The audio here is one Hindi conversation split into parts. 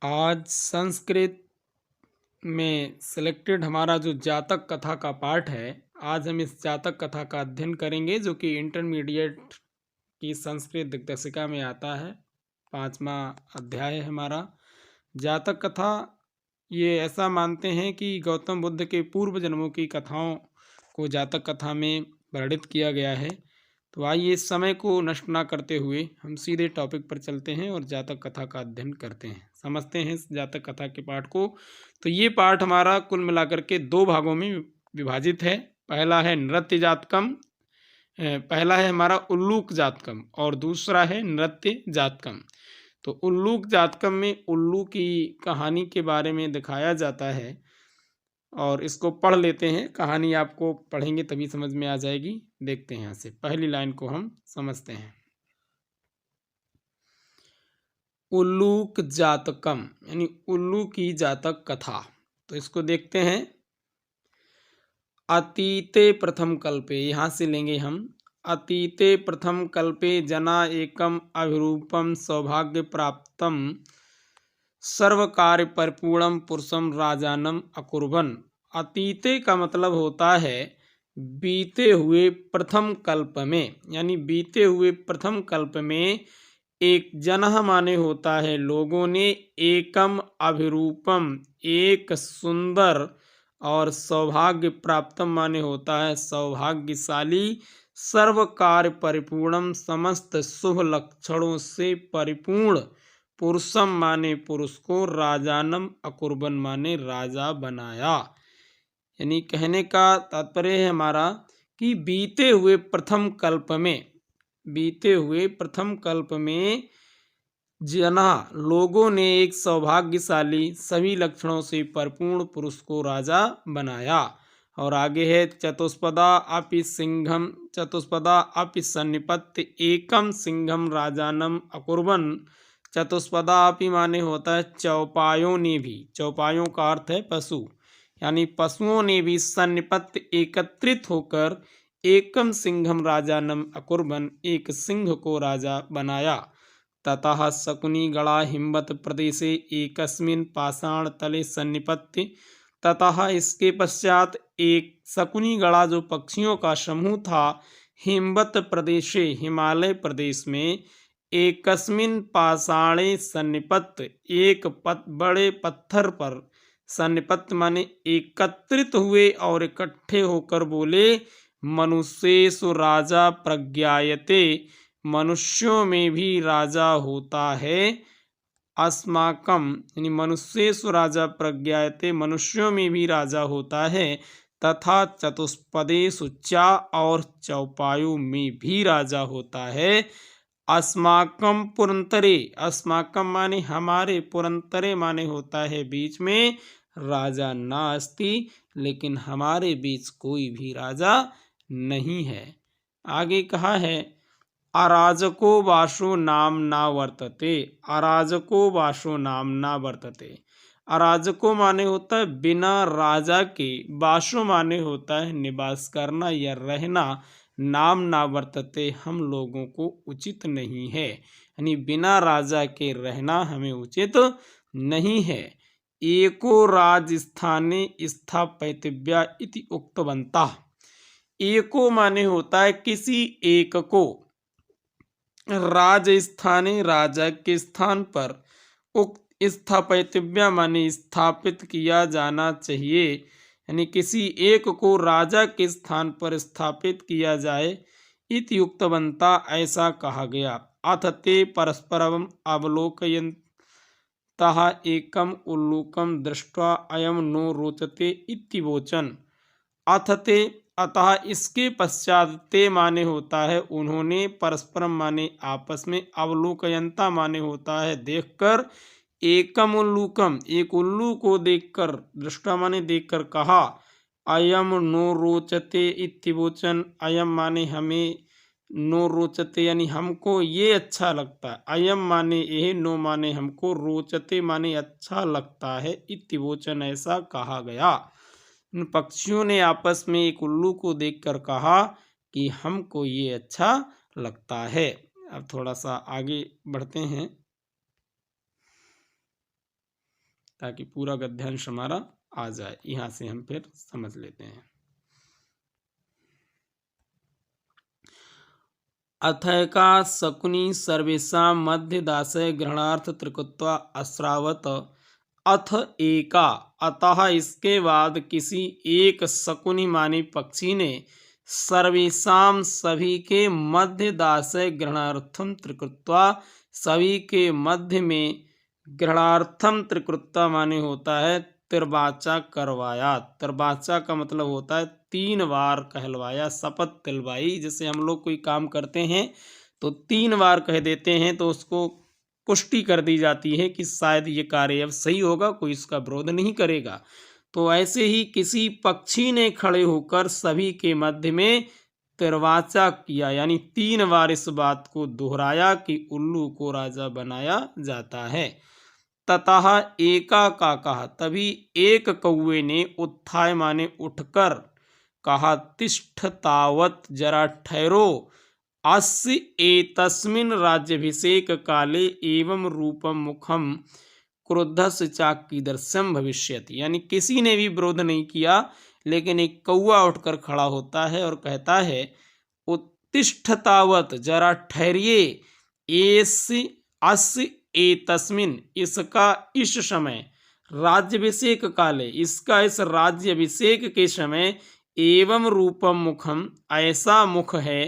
आज संस्कृत में सिलेक्टेड हमारा जो जातक कथा का पाठ है। आज हम इस जातक कथा का अध्ययन करेंगे जो कि इंटरमीडिएट की संस्कृत दिग्दर्शिका में आता है। 5वां अध्याय है हमारा जातक कथा। ये ऐसा मानते हैं कि गौतम बुद्ध के पूर्व जन्मों की कथाओं को जातक कथा में वर्णित किया गया है। तो आइए इस समय को नष्ट ना करते हुए हम सीधे टॉपिक पर चलते हैं और जातक कथा का अध्ययन करते हैं, समझते हैं इस जातक कथा के पाठ को। तो ये पाठ हमारा कुल मिलाकर के 2 भागों में विभाजित है। पहला है नृत्य जातकम, पहला है हमारा उल्लूक जातकम और दूसरा है नृत्य जातकम। तो उल्लूक जातकम में उल्लू की कहानी के बारे में दिखाया जाता है और इसको पढ़ लेते हैं। कहानी आपको पढ़ेंगे तभी समझ में आ जाएगी। देखते हैं यहाँ से पहली लाइन को हम समझते हैं। उल्लूक जातकम यानी उल्लू की जातक कथा। तो इसको देखते हैं। अतीते प्रथम कल्पे, यहाँ से लेंगे हम। अतीते प्रथम कल्पे जना एकम अभिरूपम सौभाग्य प्राप्तम सर्वकार्य परिपूर्णम पुरुषम राजानम अकुर्बन। अतीते का मतलब होता है बीते हुए प्रथम कल्प में, यानी बीते हुए प्रथम कल्प में एक जनः माने होता है लोगों ने, एकम अभिरूपम एक सुंदर, और सौभाग्य प्राप्तम माने होता है सौभाग्यशाली, सर्व कार्य परिपूर्णम समस्त शुभ लक्षणों से परिपूर्ण, पुरुषम माने पुरुष को, राजानम अकुर्बन माने राजा बनाया। यानी कहने का तात्पर्य है हमारा कि बीते हुए प्रथम कल्प में, बीते हुए प्रथम कल्प में जना लोगों ने एक सौभाग्यशाली सभी लक्षणों से परिपूर्ण पुरुष को राजा बनाया। और आगे है चतुष्पदा अपि सिंहम, चतुष्पदा अपि सन्निपत्य एकम सिंहम राजानम अकुर्बन। चतुष्पदा अपि माने होता है चौपायों ने भी, चौपायों का अर्थ है पशु, यानी पशुओं ने भी सन्निपत्य एकत्रित होकर एकम सिंहम राजानम अकुर्बन एक सिंह को राजा बनाया। ततः शकुनी गणा हिमवत प्रदेशे एकस्मिन् पाषाण तले सन्निपत्य। ततः इसके पश्चात एक शकुनी गणा जो पक्षियों का समूह था, हिमवत प्रदेशे हिमालय प्रदेश में, एकस्मिन् पाषाणे सन्निपत्य एक बड़े पत्थर पर, सन्निपत्य माने एकत्रित हुए और इकट्ठे होकर बोले, मनुष्येषु राजा प्रज्ञायते मनुष्यों में भी राजा होता है। अस्माकम यानी मनुष्येषु राजा प्रज्ञायते मनुष्यों में भी राजा होता है। तथा चतुष्पदेषु चा और चौपायों में भी राजा होता है। अस्माकम पुरंतरे, अस्माकम माने हमारे, पुरंतरे माने होता है बीच में, राजा नास्ति लेकिन हमारे बीच कोई भी राजा नहीं है। आगे कहा है अराजको वासो नाम ना वर्तते, अराजको वासो नाम ना वर्तते। अराजको माने होता है बिना राजा के, वासो माने होता है निवास करना या रहना, नाम ना वर्तते हम लोगों को उचित नहीं है, यानी बिना राजा के रहना हमें उचित नहीं है। एको राजस्थाने स्थापितव्या इति उक्तवन्तः। एको माने होता है किसी एक को, राजस्थाने राजा के स्थान पर, उक्त स्थापितव्या माने स्थापित किया जाना चाहिए, यानी किसी एक को राजा के स्थान पर स्थापित किया जाए। इति उक्तवन्ता ऐसा कहा गया। अथ ते परस्परम अवलोकयन्तः एकम उल्लूकम दृष्ट्वा अयम नो रोचते इतिवोचन। अथ ते अतः इसके पश्चात, ते माने होता है उन्होंने, परस्परम माने आपस में, अवलोकयंता माने होता है देखकर, एकम उल्लूकम एक उल्लू को देखकर, दृष्टा माने देखकर, कहा, अयम नो रोचते इतिवोचन, अयम माने हमें, नो रोचते यानी हमको ये अच्छा लगता है, अयम माने यह, नो माने हमको, रोचते माने अच्छा लगता है, इतिवोचन ऐसा कहा गया। उन पक्षियों ने आपस में एक उल्लू को देखकर कहा कि हमको ये अच्छा लगता है। अब थोड़ा सा आगे बढ़ते हैं। ताकि पूरा गद्यांश हमारा आ जाए। यहाँ से हम फिर समझ लेते हैं। अथैका शकुनी सर्वेषां मध्य दासय ग्रहणार्थ त्रिकुत्वा अश्रावत अथ एका, अतः इसके बाद किसी एक शकुनी माने पक्षी ने सर्वेषां सभी के मध्य दासय ग्रहणार्थम त्रिकृत्वा सभी के मध्य में ग्रहणार्थम त्रिकृत्वा माने होता है त्रिवाचा करवाया। त्रिवाचा का मतलब होता है 3 बार कहलवाया, शपथ दिलवाई। जैसे हम लोग कोई काम करते हैं तो 3 बार कह देते हैं तो उसको पुष्टि कर दी जाती है कि शायद ये कार्य अब सही होगा, कोई इसका विरोध नहीं करेगा। तो ऐसे ही किसी पक्षी ने खड़े होकर सभी के मध्य में त्रिवाचा किया, यानी 3 बार इस बात को दोहराया कि उल्लू को राजा बनाया जाता है। ततः एका का कहा, तभी एक कौवे ने उत्थाय माने उठकर कहा, तिष्ठ तावत, जरा ठहरो, अस्य एतस्मिन् राज्याभिषेक काले एवं रूपम मुखम क्रुद्धस्य चाकीदृश्यम भविष्यति। यानी किसी ने भी विरोध नहीं किया, लेकिन एक कौवा उठकर खड़ा होता है और कहता है, उत्तिष्ठ तावत, जरा ठहरिए, अस्य एतस्मिन्, इसका इस समय, राज्याभिषेक काले, इसका इस राज्याभिषेक के समय, एवं रूपम मुखम, ऐसा मुख है,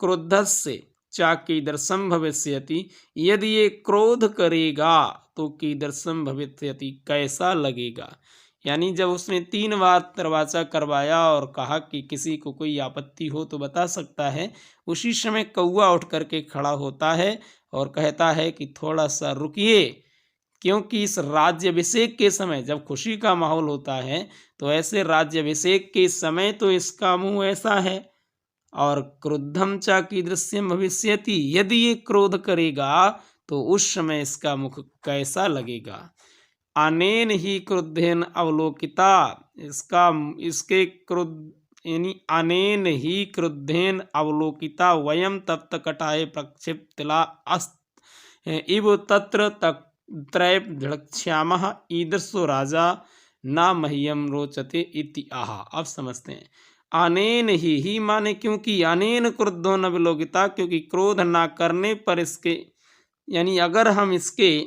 क्रोधस्य चा कीदृशम भविष्यति, यदि ये क्रोध करेगा तो कीदृशम भविष्यति, कैसा लगेगा। यानी जब उसने 3 बार दरवाजा करवाया और कहा कि किसी को कोई आपत्ति हो तो बता सकता है, उसी समय कौवा उठ करके खड़ा होता है और कहता है कि थोड़ा सा रुकिए, क्योंकि इस राज्याभिषेक के समय जब खुशी का माहौल होता है तो ऐसे राज्याभिषेक के समय तो इसका मुंह ऐसा है, और क्रुद्धम चा कीदृश्यम भविष्यति, यदि ये क्रोध करेगा तो उस समय इसका मुख कैसा लगेगा। अनेन ही क्रुद्धेन अवलोकिता, इसके क्रुद्ध, यानी अनेन ही क्रुद्धेन अवलोकिता वयम तप्त कटाए प्रक्षिप्तिला अस्त इव तत्र त्रय धड़क्ष्यामः ईदृशो राजा न मह्यम रोचते इति आह। अब समझते हैं। अनेन ही माने क्योंकि, अनेन क्रुद्धो न विलोकिता, क्योंकि क्रोध ना करने पर इसके, यानी अगर हम इसके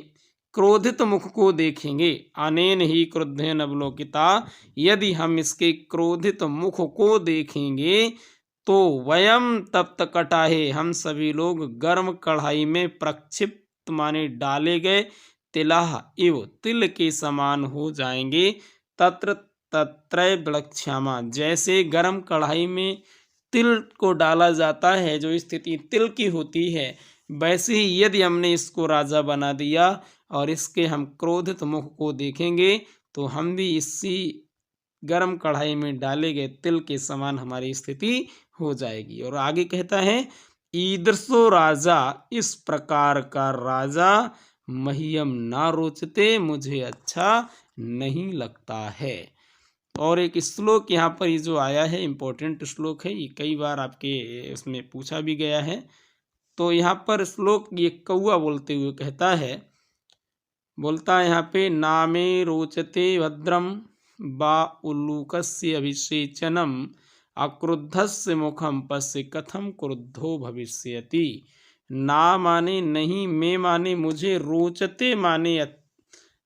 क्रोधित मुख को देखेंगे, अनेन ही क्रुद्धेन अवलोकिता, यदि हम इसके क्रोधित मुख को देखेंगे तो वयम तप्त कटाहे, हम सभी लोग गर्म कढ़ाई में प्रक्षिप्त माने डाले गए, तिलाह इव, तिल के समान हो जाएंगे, तत्र तत्रय विलक्ष्यामा, जैसे गर्म कढ़ाई में तिल को डाला जाता है, जो स्थिति तिल की होती है, वैसे ही यदि हमने इसको राजा बना दिया और इसके हम क्रोधित मुख को देखेंगे तो हम भी इसी गर्म कढ़ाई में डाले गए तिल के समान हमारी स्थिति हो जाएगी। और आगे कहता है, ईदृशो राजा, इस प्रकार का राजा, मह्यम ना रोचते, मुझे अच्छा नहीं लगता है। और एक श्लोक यहाँ पर ये जो आया है, इम्पोर्टेंट श्लोक है, ये कई बार आपके इसमें पूछा भी गया है। तो यहाँ पर श्लोक ये कौवा बोलते हुए कहता है, बोलता है यहाँ पे, नामे रोचते भद्रम बा उल्लूकस्य अभिषेचनम अक्रुद्धस्य मुखम पश्य कथम क्रुद्धो भविष्यति। ना माने नहीं, में माने मुझे, रोचते माने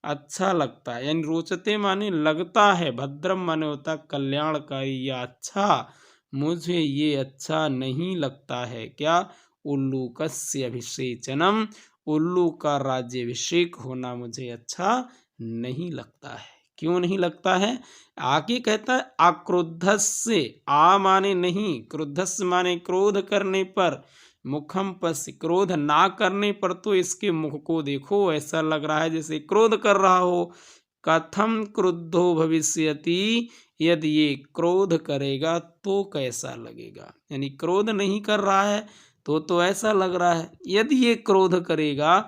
अच्छा लगता है, यानी रोचते माने लगता है, भद्रम माने होता कल्याणकारी या अच्छा, मुझे ये अच्छा नहीं लगता है। क्या? उल्लूकस्य अभिषेचनम, उल्लू का राज्याभिषेक होना मुझे अच्छा नहीं लगता है। क्यों नहीं लगता है? आगे कहता है, अक्रोधस्य, आ माने नहीं, क्रोधस्य माने क्रोध करने पर, मुखम पश्य, क्रोध ना करने पर तो इसके मुख को देखो, ऐसा लग रहा है जैसे क्रोध कर रहा हो। कथम क्रुद्धो भविष्यति, यदि ये क्रोध करेगा तो कैसा लगेगा। यानी क्रोध नहीं कर रहा है तो ऐसा लग रहा है, यदि ये क्रोध करेगा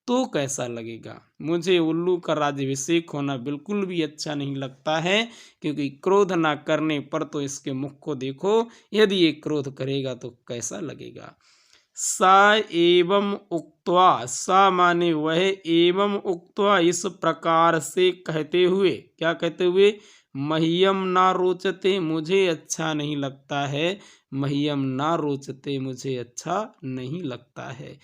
तो कैसा लगेगा। मुझे उल्लू का राज्याभिषेक होना बिल्कुल भी अच्छा नहीं लगता है, क्योंकि क्रोध ना करने पर तो इसके मुख को देखो, यदि ये क्रोध करेगा तो कैसा लगेगा। सा एवं उक्त्वा, सा माने वह, एवं उक्त्वा इस प्रकार से कहते हुए, क्या कहते हुए, मह्यम ना रोचते, मुझे अच्छा नहीं लगता है, मह्यम ना रोचते, मुझे अच्छा नहीं लगता है।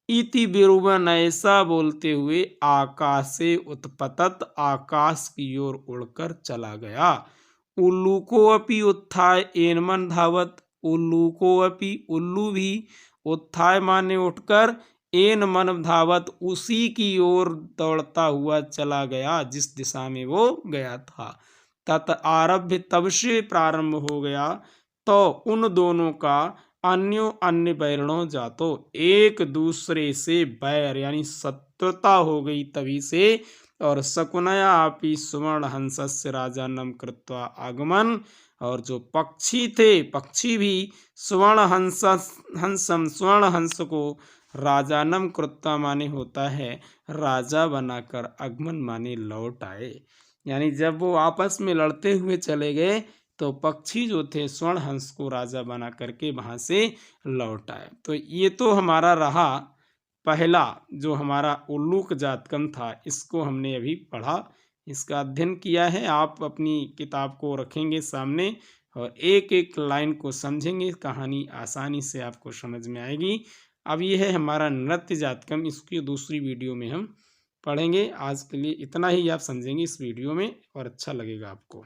इति बिरुवन, ऐसा बोलते हुए, आकाशे उत्पतत, आकाश की ओर उड़कर चला गया। उल्लूको अपि उत्थाय एनमन धावत, उल्लूको अपि, उल्लू भी, उत्थाय माने उठकर, एन मन धावत, उसी की ओर दौड़ता हुआ चला गया जिस दिशा में वो गया था। तत आरभ्य, तब से प्रारंभ हो गया, तो उन दोनों का अन्यो अन्य बैरणों जातो, एक दूसरे से बैर यानी शत्रुता हो गई तभी से। और शकुनया आपी सुवर्ण हंसस्य राजानम कृत्वा आगमन, और जो पक्षी थे, पक्षी भी स्वर्ण हंसम, स्वर्ण हंस को राजानम कृत्वा माने होता है राजा बनाकर, आगमन माने लौट आए। यानी जब वो आपस में लड़ते हुए चले गए तो पक्षी जो थे स्वर्ण हंस को राजा बना करके वहां से लौट आए। तो ये तो हमारा रहा पहला जो हमारा उल्लूक जातकम था, इसको हमने अभी पढ़ा, इसका अध्ययन किया है। आप अपनी किताब को रखेंगे सामने और एक एक लाइन को समझेंगे, कहानी आसानी से आपको समझ में आएगी। अब ये है हमारा नृत्य जातकम, इसकी दूसरी वीडियो में हम पढ़ेंगे। आज के लिए इतना ही आप समझेंगे इस वीडियो में और अच्छा लगेगा आपको।